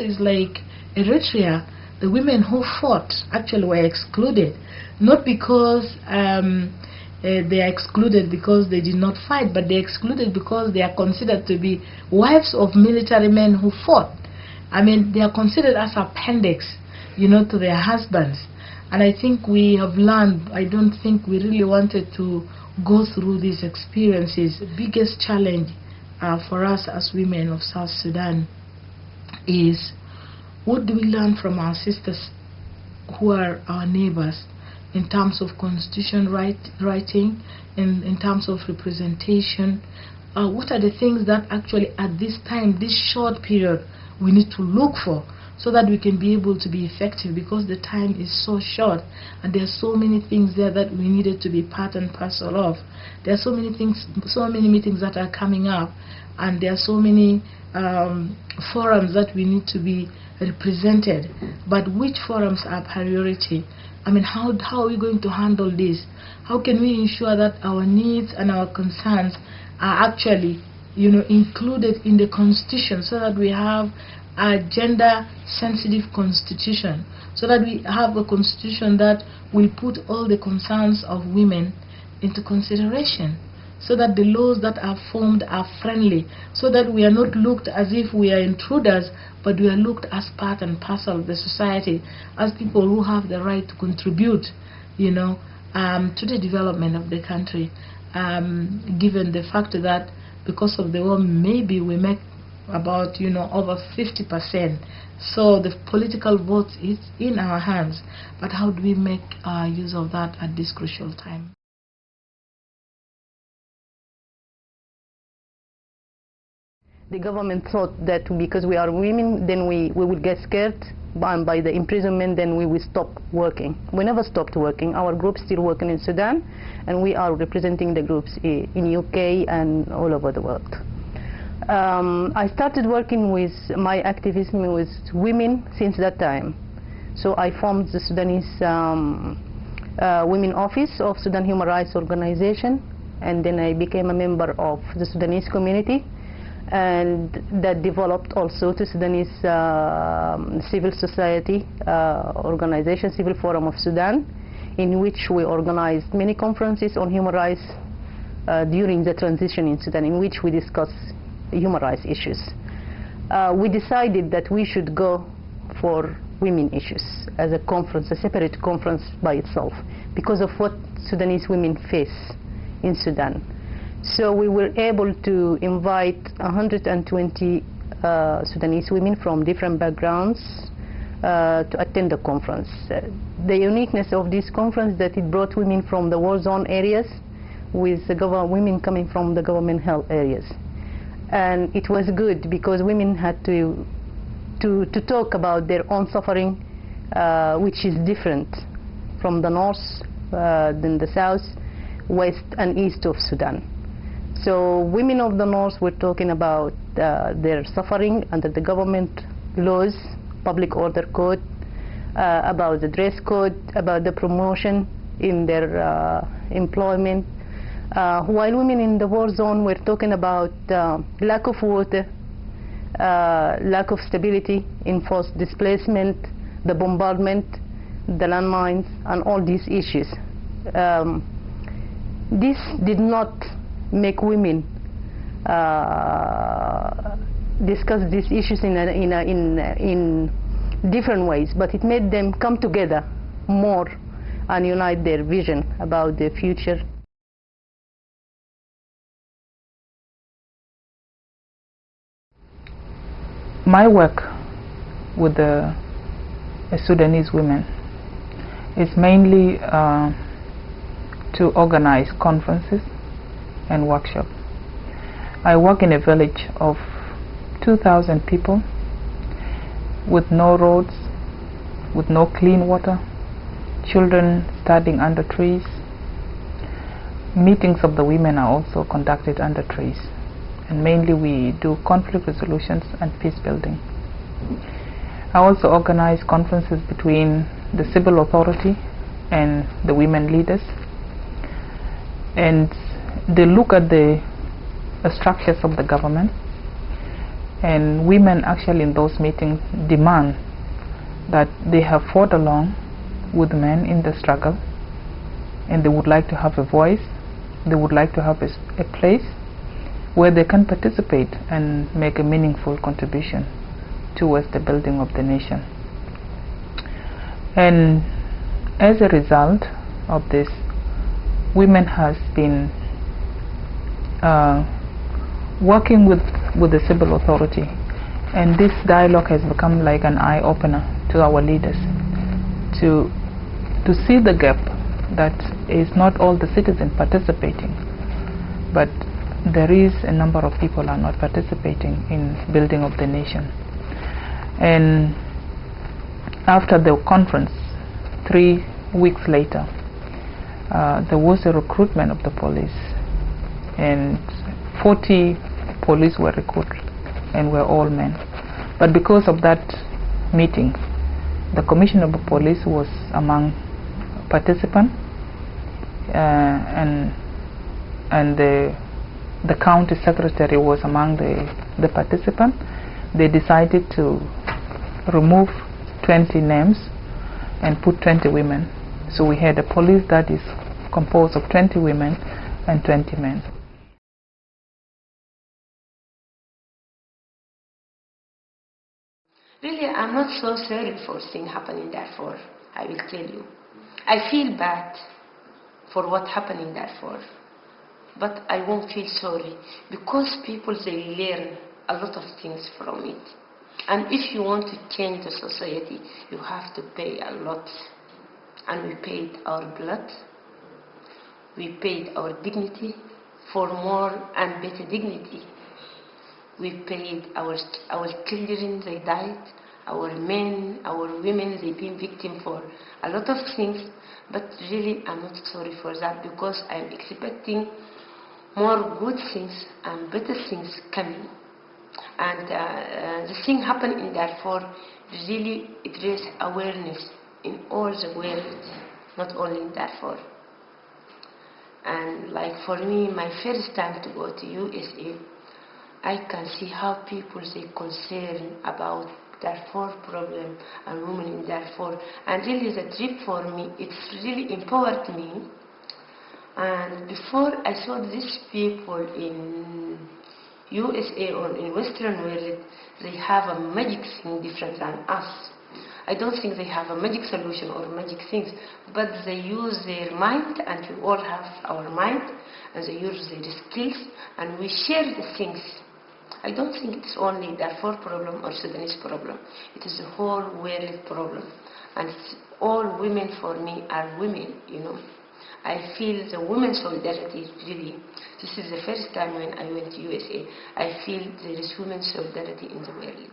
countries like Eritrea, the women who fought actually were excluded, not because they are excluded because they did not fight, but they are excluded because they are considered to be wives of military men who fought. I mean, they are considered as appendix, you know, to their husbands. And I think we have learned, I don't think we really wanted to go through these experiences. The biggest challenge for us as women of South Sudan is, what do we learn from our sisters who are our neighbors in terms of constitution writing, in terms of representation? What are the things that actually at this time, this short period, we need to look for so that we can be able to be effective, because the time is so short and there are so many things there that we needed to be part and parcel of. There are so many things, so many meetings that are coming up, and there are so many forums that we need to be represented. But which forums are priority? I mean, how are we going to handle this? How can we ensure that our needs and our concerns are actually, you know, included in the constitution, so that we have a gender-sensitive constitution, so that we have a constitution that will put all the concerns of women into consideration, so that the laws that are formed are friendly, so that we are not looked as if we are intruders, but we are looked as part and parcel of the society, as people who have the right to contribute, you know, to the development of the country. Given the fact that because of the war, maybe we make about, you know, over 50%. So the political vote is in our hands. But how do we make use of that at this crucial time? The government thought that because we are women, then we will get scared by the imprisonment, then we will stop working. We never stopped working. Our group is still working in Sudan, and we are representing the groups in UK and all over the world. I started working with my activism with women since that time. So I formed the Sudanese Women Office of Sudan Human Rights Organization, and then I became a member of the Sudanese community, and that developed also to Sudanese civil society organization, Civil Forum of Sudan, in which we organized many conferences on human rights during the transition in Sudan, in which we discussed human rights issues. We decided that we should go for women issues as a conference, a separate conference by itself, because of what Sudanese women face in Sudan. So we were able to invite 120 Sudanese women from different backgrounds to attend the conference. The uniqueness of this conference is that it brought women from the war zone areas with the women coming from the government held areas. And it was good because women had to talk about their own suffering, which is different from the north, than the south, west and east of Sudan. So women of the north were talking about their suffering under the government laws, public order code, about the dress code, about the promotion in their employment, while women in the war zone were talking about lack of water, lack of stability, enforced displacement, the bombardment, the landmines, and all these issues. This did not make women discuss these issues in different ways, but it made them come together more and unite their vision about the future. My work with the Sudanese women is mainly to organize conferences and workshops. I work in a village of 2,000 people with no roads, with no clean water, children studying under trees. Meetings of the women are also conducted under trees, and mainly we do conflict resolutions and peace building. I also organize conferences between the civil authority and the women leaders, and they look at the structures of the government And women actually in those meetings demand that they have fought along with men in the struggle, and they would like to have a voice, they would like to have a place where they can participate and make a meaningful contribution towards the building of the nation. And as a result of this, women has been working with the civil authority, and this dialogue has become like an eye-opener to our leaders to see the gap that is not all the citizens participating, but there is a number of people are not participating in building of the nation. And after the conference, 3 weeks later, there was a recruitment of the police, and 40 police were recruited and were all men. But because of that meeting, the commissioner of police was among participants, and the county secretary was among the participants. They decided to remove 20 names and put 20 women. So we had a police that is composed of 20 women and 20 men. Really, I'm not so sorry for things happening Darfur, I will tell you. I feel bad for what happened in Darfur, but I won't feel sorry because people, they learn a lot of things from it. And if you want to change the society, you have to pay a lot. And we paid our blood, we paid our dignity for more and better dignity. We paid our children, they died, our men, our women, they've been victim for a lot of things, but really I'm not sorry for that because I'm expecting more good things and better things coming. And the thing happened in Darfur really it raised awareness in all the world, not only in Darfur. And like for me, my first time to go to USA, I can see how people they concern about Darfur problem and women in Darfur. And really the trip for me, it's really empowered me. And before I saw these people in USA or in Western world, they have a magic thing different than us. I don't think they have a magic solution or magic things, but they use their mind, and we all have our mind, and they use their skills, and we share the things. I don't think it's only Darfur problem or Sudanese problem. It is a whole world problem, and all women for me are women, you know. I feel the women's solidarity really. This is the first time when I went to USA. I feel there is women's solidarity in the world.